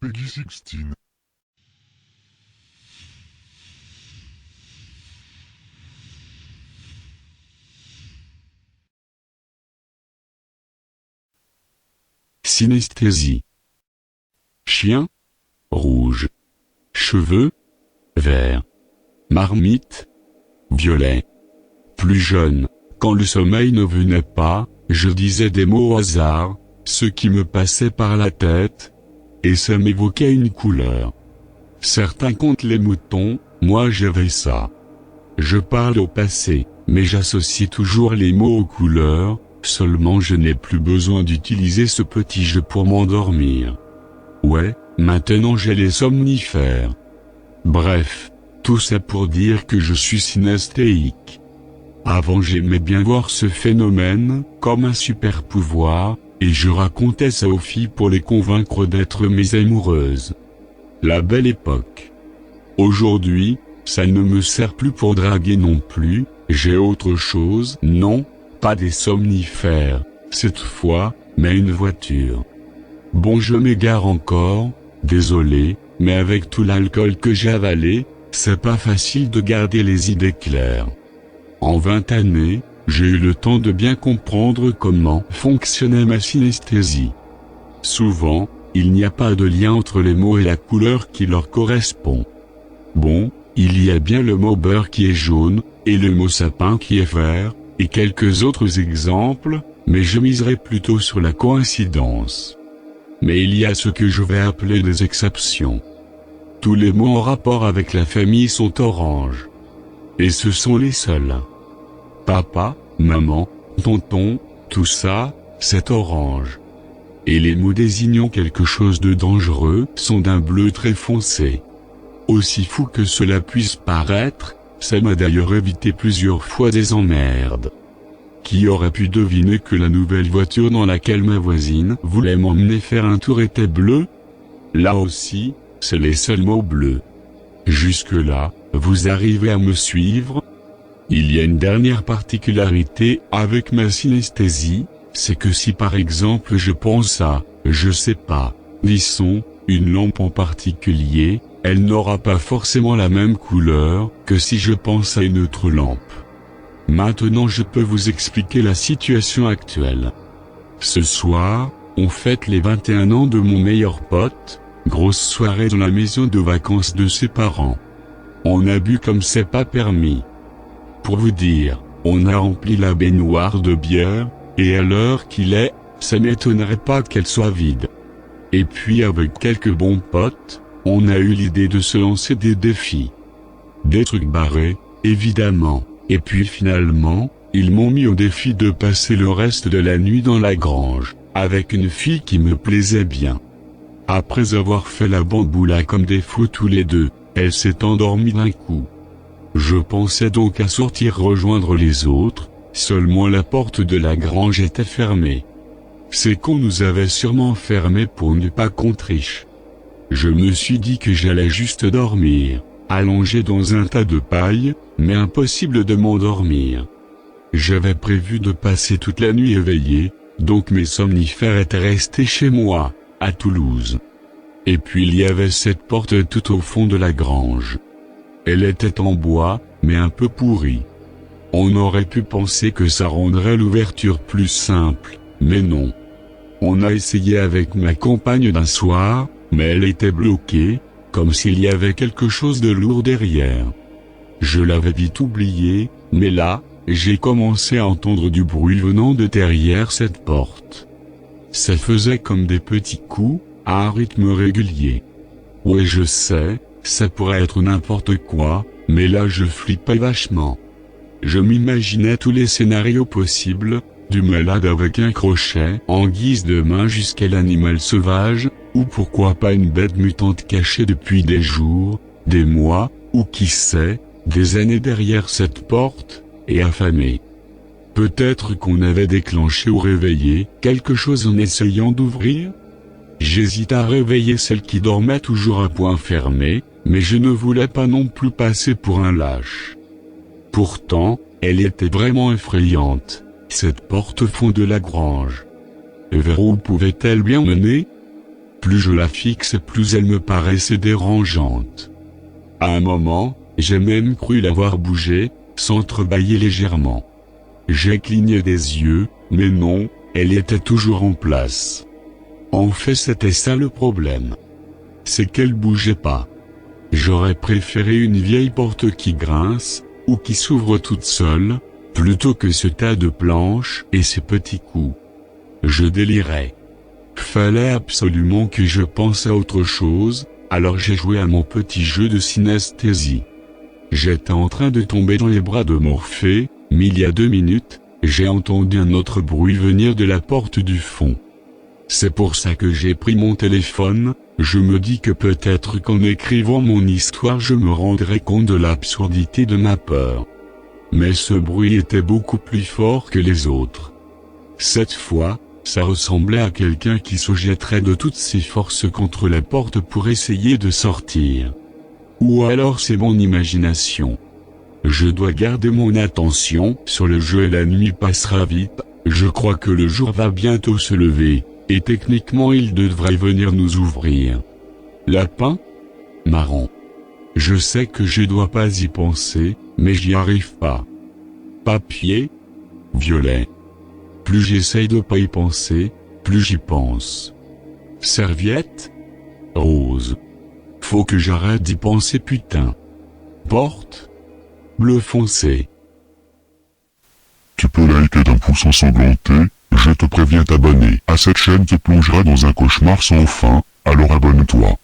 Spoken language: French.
Peggy 16. Synesthésie. Chien, rouge. Cheveux, vert. Marmite, violet. Plus jeune, quand le sommeil ne venait pas, je disais des mots au hasard, ceux qui me passaient par la tête, et ça m'évoquait une couleur. Certains comptent les moutons, moi j'avais ça. Je parle au passé, mais j'associe toujours les mots aux couleurs, seulement je n'ai plus besoin d'utiliser ce petit jeu pour m'endormir. Ouais, maintenant j'ai les somnifères. Bref, tout ça pour dire que je suis synesthéique. Avant j'aimais bien voir ce phénomène comme un super pouvoir, et je racontais ça aux filles pour les convaincre d'être mes amoureuses. La belle époque. Aujourd'hui, ça ne me sert plus pour draguer non plus, j'ai autre chose. Non, pas des somnifères, cette fois, mais une voiture. Bon, je m'égare encore, désolé, mais avec tout l'alcool que j'ai avalé, c'est pas facile de garder les idées claires. En 20 années, j'ai eu le temps de bien comprendre comment fonctionnait ma synesthésie. Souvent, il n'y a pas de lien entre les mots et la couleur qui leur correspond. Bon, il y a bien le mot beurre qui est jaune, et le mot sapin qui est vert, et quelques autres exemples, mais je miserai plutôt sur la coïncidence. Mais il y a ce que je vais appeler des exceptions. Tous les mots en rapport avec la famille sont orange. Et ce sont les seuls. Papa, maman, tonton, tout ça, c'est orange. Et les mots désignant quelque chose de dangereux sont d'un bleu très foncé. Aussi fou que cela puisse paraître, ça m'a d'ailleurs évité plusieurs fois des emmerdes. Qui aurait pu deviner que la nouvelle voiture dans laquelle ma voisine voulait m'emmener faire un tour était bleue? Là aussi, c'est les seuls mots bleus. Jusque-là, vous arrivez à me suivre? Il y a une dernière particularité avec ma synesthésie, c'est que si par exemple je pense à, je sais pas, disons, une lampe en particulier, elle n'aura pas forcément la même couleur que si je pense à une autre lampe. Maintenant je peux vous expliquer la situation actuelle. Ce soir, on fête les 21 ans de mon meilleur pote, grosse soirée dans la maison de vacances de ses parents. On a bu comme c'est pas permis. Pour vous dire, on a rempli la baignoire de bière, et à l'heure qu'il est, ça m'étonnerait pas qu'elle soit vide. Et puis avec quelques bons potes, on a eu l'idée de se lancer des défis. Des trucs barrés, évidemment. Et puis finalement, ils m'ont mis au défi de passer le reste de la nuit dans la grange, avec une fille qui me plaisait bien. Après avoir fait la bamboula comme des fous tous les deux, elle s'est endormie d'un coup. Je pensais donc à sortir rejoindre les autres, seulement la porte de la grange était fermée. C'est qu'on nous avait sûrement fermés pour ne pas qu'on triche. Je me suis dit que j'allais juste dormir, allongé dans un tas de paille, mais impossible de m'endormir. J'avais prévu de passer toute la nuit éveillé, donc mes somnifères étaient restés chez moi, à Toulouse. Et puis il y avait cette porte tout au fond de la grange. Elle était en bois, mais un peu pourrie. On aurait pu penser que ça rendrait l'ouverture plus simple, mais non. On a essayé avec ma compagne d'un soir, mais elle était bloquée, comme s'il y avait quelque chose de lourd derrière. Je l'avais vite oublié, mais là, j'ai commencé à entendre du bruit venant de derrière cette porte. Ça faisait comme des petits coups, à un rythme régulier. Ouais, je sais, ça pourrait être n'importe quoi, mais là je flippais vachement. Je m'imaginais tous les scénarios possibles, du malade avec un crochet en guise de main jusqu'à l'animal sauvage, ou pourquoi pas une bête mutante cachée depuis des jours, des mois, ou qui sait, des années derrière cette porte, et affamée. Peut-être qu'on avait déclenché ou réveillé quelque chose en essayant d'ouvrir. J'hésite à réveiller celle qui dormait toujours à poing fermé, mais je ne voulais pas non plus passer pour un lâche. Pourtant, elle était vraiment effrayante, cette porte au fond de la grange. Vers où pouvait-elle bien mener? Plus je la fixe, plus elle me paraissait dérangeante. À un moment, j'ai même cru la voir bouger, s'entrebâiller légèrement. J'ai cligné des yeux, mais non, elle était toujours en place. En fait, c'était ça le problème. C'est qu'elle bougeait pas. J'aurais préféré une vieille porte qui grince, ou qui s'ouvre toute seule, plutôt que ce tas de planches et ces petits coups. Je délirais. Fallait absolument que je pense à autre chose, alors j'ai joué à mon petit jeu de synesthésie. J'étais en train de tomber dans les bras de Morphée, mais il y a 2 minutes, j'ai entendu un autre bruit venir de la porte du fond. C'est pour ça que j'ai pris mon téléphone, je me dis que peut-être qu'en écrivant mon histoire je me rendrai compte de l'absurdité de ma peur. Mais ce bruit était beaucoup plus fort que les autres. Cette fois, ça ressemblait à quelqu'un qui se jetterait de toutes ses forces contre la porte pour essayer de sortir. Ou alors c'est mon imagination. Je dois garder mon attention sur le jeu et la nuit passera vite, je crois que le jour va bientôt se lever, et techniquement il devrait venir nous ouvrir. Lapin? Marron. Je sais que je dois pas y penser, mais j'y arrive pas. Papier? Violet. Plus j'essaye de pas y penser, plus j'y pense. Serviette? Rose. Faut que j'arrête d'y penser putain. Porte? Bleu foncé. Tu peux liker d'un pouce ensanglanté, je te préviens t'abonner à cette chaîne te plongera dans un cauchemar sans fin, alors abonne-toi.